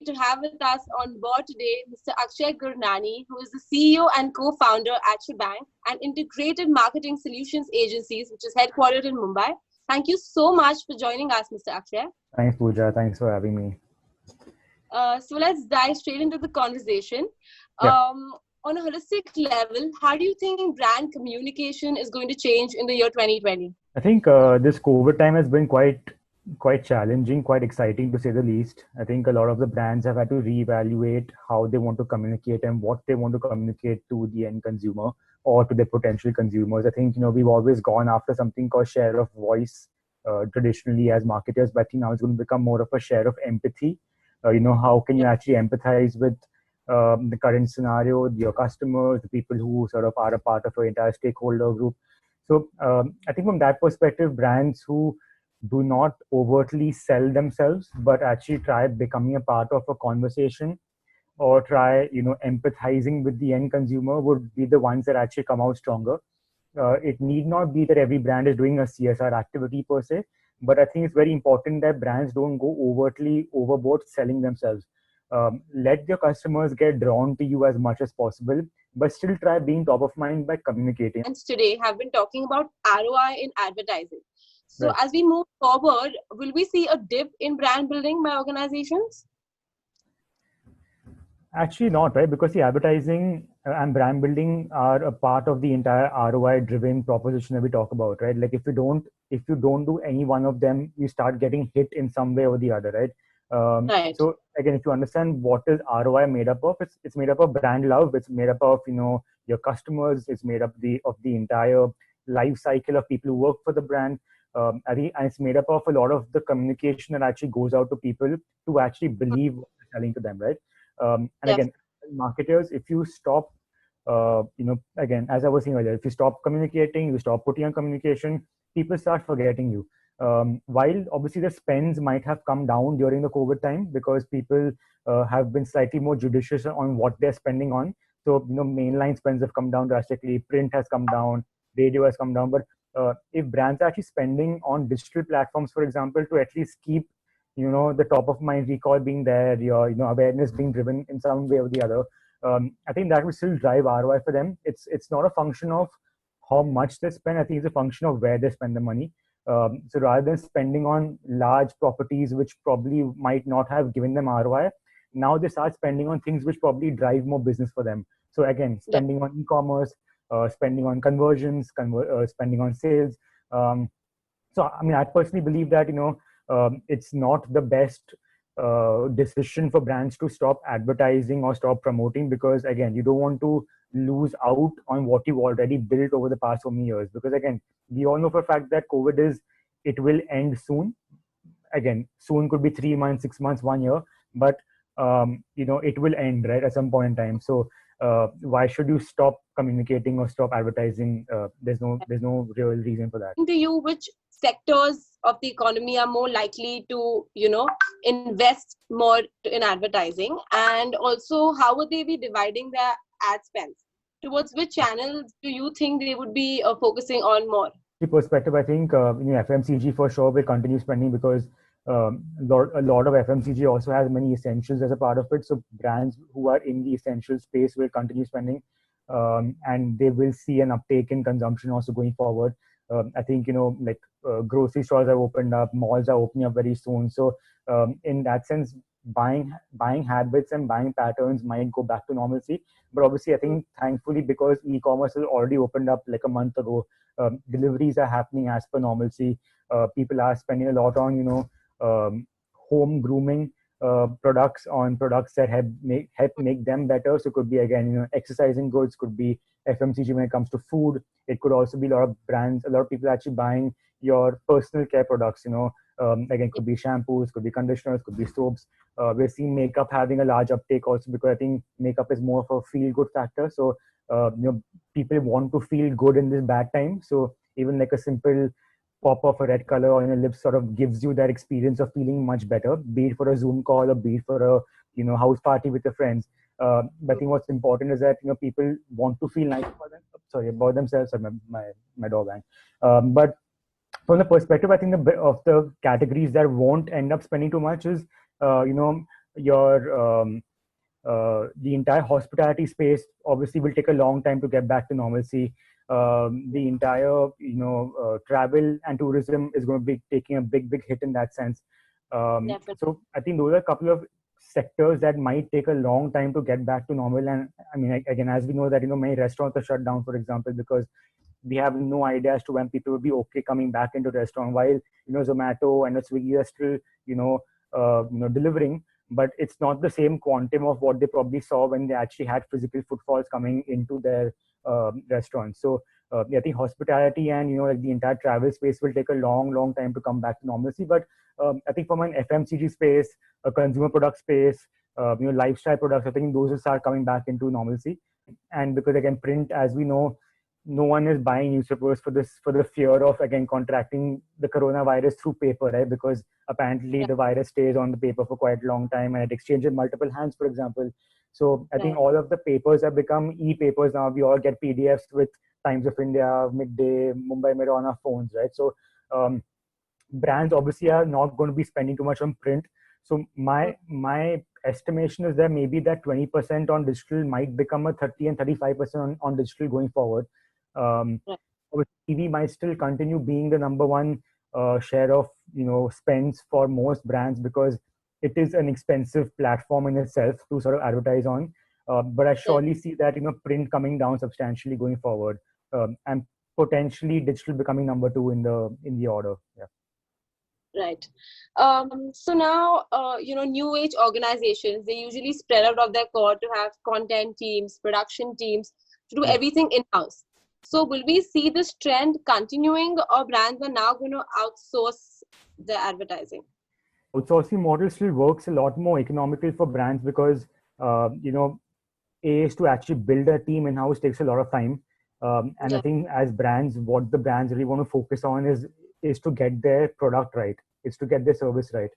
to have with us on board today Mr. Akshay Gurnani, who is the CEO and co-founder at Shebang, an integrated marketing solutions agencies which is headquartered in Mumbai. Thank you so much for joining us, Mr. Akshay. Thanks, Pooja. Thanks for having me. So let's dive straight into the conversation. Yeah. On a holistic level, how do you think brand communication is going to change in the year 2020? I think this COVID time has been quite challenging, quite exciting to say the least. I think a lot of the brands have had to reevaluate how they want to communicate and what they want to communicate to the end consumer or to their potential consumers. I think we've always gone after something called share of voice traditionally as marketers, but I think now it's going to become more of a share of empathy. How can you actually empathize with the current scenario, your customers, the people who sort of are a part of your entire stakeholder group. So I think from that perspective, brands who do not overtly sell themselves, but actually try becoming a part of a conversation or try, empathizing with the end consumer would be the ones that actually come out stronger. It need not be that every brand is doing a CSR activity per se, but I think it's very important that brands don't go overtly overboard selling themselves. Let your customers get drawn to you as much as possible, but still try being top of mind by communicating. And today have been talking about ROI in advertising. So Right. as we move forward, will we see a dip in brand building by organizations? Actually not, right? Because the advertising and brand building are a part of the entire ROI driven proposition that we talk about, right? Like if you don't do any one of them, you start getting hit in some way or the other, right? Right. So again, if you understand what is ROI made up of, it's made up of brand love. It's made up of your customers. It's made up of the entire life cycle of people who work for the brand. I think and it's made up of a lot of the communication that actually goes out to people to actually believe what you're selling to them, right? And again, marketers, if you stop, again, as I was saying earlier, if you stop communicating, you stop putting on communication, people start forgetting you. While obviously the spends might have come down during the COVID time because people have been slightly more judicious on what they're spending on. So, mainline spends have come down drastically, print has come down, radio has come down. But if brands are actually spending on digital platforms, for example, to at least keep the top of mind recall being there, your awareness being driven in some way or the other, I think that will still drive ROI for them. It's not a function of how much they spend. I think it's a function of where they spend the money. So rather than spending on large properties which probably might not have given them ROI, now they start spending on things which probably drive more business for them. So again, spending on e-commerce, spending on conversions, spending on sales. So I mean, I personally believe that it's not the best decision for brands to stop advertising or stop promoting, because again, you don't want to lose out on what you've already built over the past so many years. Because again, we all know for a fact that it will end soon. Again, soon could be 3 months, 6 months, 1 year, but it will end, right, at some point in time. So why should you stop communicating or stop advertising? There's no real reason for that. To you, which sectors of the economy are more likely to invest more in advertising, and also how would they be dividing their ad spends? Towards which channels do you think they would be focusing on more? Perspective, I think FMCG for sure will continue spending, because a lot of FMCG also has many essentials as a part of it. So brands who are in the essential space will continue spending, and they will see an uptake in consumption also going forward. I think grocery stores have opened up, malls are opening up very soon. So in that sense, buying habits and buying patterns might go back to normalcy. But obviously, I think thankfully, because e-commerce has already opened up like a month ago, deliveries are happening as per normalcy. People are spending a lot on home grooming products, on products that help make them better. So it could be again exercising goods, could be FMCG when it comes to food. It could also be a lot of brands, a lot of people actually buying your personal care products. Again, could be shampoos, could be conditioners, could be soaps. We're seeing makeup having a large uptake also, because I think makeup is more of a feel good factor. So people want to feel good in this bad time. So even like a simple pop of a red color on your lips sort of gives you that experience of feeling much better, be it for a Zoom call or be it for a house party with your friends. But I think what's important is that people want to feel nice about themselves. Sorry, my dog bang. But from the perspective, I think of the categories that won't end up spending too much is the entire hospitality space obviously will take a long time to get back to normalcy. The entire, travel and tourism is going to be taking a big hit in that sense. Definitely. So I think those are a couple of sectors that might take a long time to get back to normal. And I mean, again, as we know that, many restaurants are shut down, for example, because we have no idea as to when people will be okay coming back into the restaurant, while Zomato and Swiggy are still delivering, but it's not the same quantum of what they probably saw when they actually had physical footfalls coming into their restaurants. So I think hospitality and like the entire travel space will take a long time to come back to normalcy. But I think from an FMCG space, a consumer product space, lifestyle products, I think those will start coming back into normalcy. And because again, print, as we know, no one is buying newspapers for the fear of again contracting the coronavirus through paper, right? Because apparently the virus stays on the paper for quite a long time and it exchanges multiple hands, for example. So I think all of the papers have become e-papers now. We all get PDFs with Times of India, Midday, Mumbai Mirror on our phones, right? So brands obviously are not going to be spending too much on print. So my estimation is that maybe that 20% on digital might become a 30 and 35% on digital going forward. TV might still continue being the number one share of spends for most brands because it is an expensive platform in itself to sort of advertise on. But I surely see that print coming down substantially going forward, and potentially digital becoming number two in the order. Yeah. Right. So now, new age organizations, they usually spread out of their core to have content teams, production teams, to do everything in-house. So will we see this trend continuing, or brands are now going to outsource their advertising? Outsourcing model still works a lot more economical for brands because, is to actually build a team in-house takes a lot of time. And I think as brands, what the brands really want to focus on is to get their product right. It's to get their service right.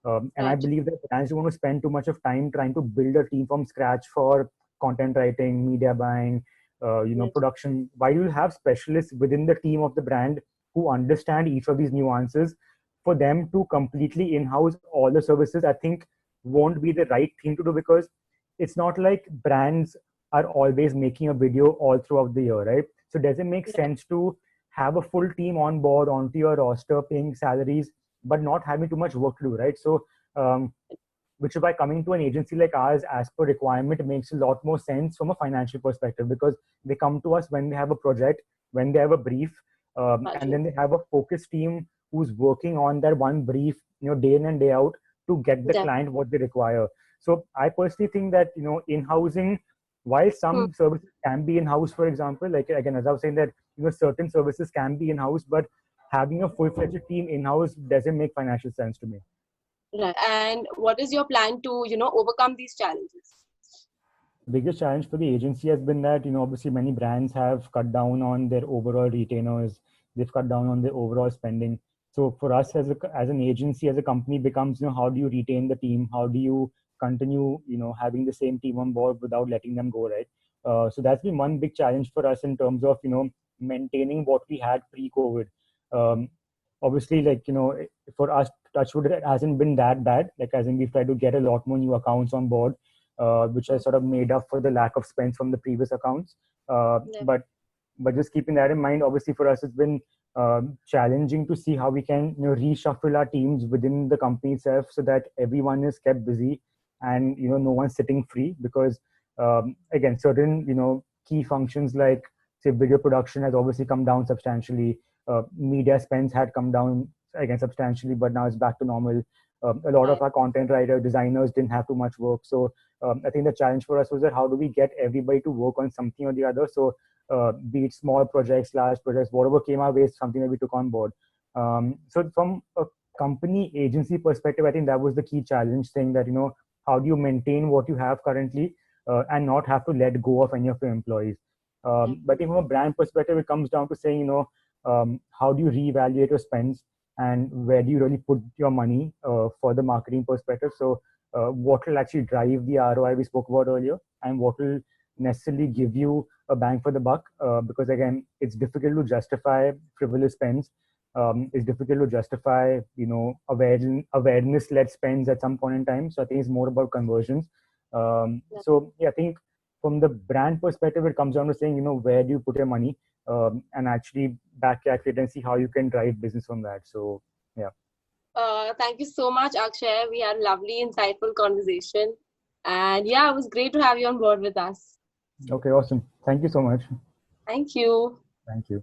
And I believe that brands don't want to spend too much of time trying to build a team from scratch for content writing, media buying, production. While you have specialists within the team of the brand who understand each of these nuances, for them to completely in-house all the services, I think won't be the right thing to do, because it's not like brands are always making a video all throughout the year, right? So does it make sense to have a full team on board onto your roster, paying salaries, but not having too much work to do, right? So, which is why coming to an agency like ours as per requirement makes a lot more sense from a financial perspective, because they come to us when they have a project, when they have a brief, and then they have a focus team who's working on that one brief, day in and day out to get the client what they require. So I personally think that, in-housing, while some services can be in-house, for example, like again, as I was saying that, certain services can be in-house, but having a full-fledged team in-house doesn't make financial sense to me. Right. And what is your plan to, overcome these challenges? The biggest challenge for the agency has been that, obviously many brands have cut down on their overall retainers. They've cut down on their overall spending. So for us as an agency, as a company, becomes, how do you retain the team? How do you continue, having the same team on board without letting them go, right? So that's been one big challenge for us in terms of, maintaining what we had pre-COVID. Obviously, like, for us, Touchwood, it hasn't been that bad. Like, as in, we've tried to get a lot more new accounts on board, which has sort of made up for the lack of spends from the previous accounts. But just keeping that in mind, obviously for us, it's been challenging to see how we can reshuffle our teams within the company itself so that everyone is kept busy and no one's sitting free, because again, certain key functions like say video production has obviously come down substantially. Media spends had come down again substantially, but now it's back to normal. A lot of our content writers, designers didn't have too much work. So I think the challenge for us was that how do we get everybody to work on something or the other? So be it small projects, large projects, whatever came our way is something that we took on board. So from a company agency perspective, I think that was the key challenge, saying that, how do you maintain what you have currently and not have to let go of any of your employees? But I think from a brand perspective, it comes down to saying, how do you reevaluate your spends and where do you really put your money for the marketing perspective? So what will actually drive the ROI we spoke about earlier, and what will necessarily give you a bang for the buck? Because again, it's difficult to justify frivolous spends it's difficult to justify, awareness-led spends at some point in time. So I think it's more about conversions. So yeah, I think from the brand perspective, it comes down to saying, where do you put your money, and actually back calculate and see how you can drive business from that. So yeah. Thank you so much, Akshay. We had a lovely, insightful conversation. And yeah, it was great to have you on board with us. Okay, awesome. Thank you so much. Thank you. Thank you.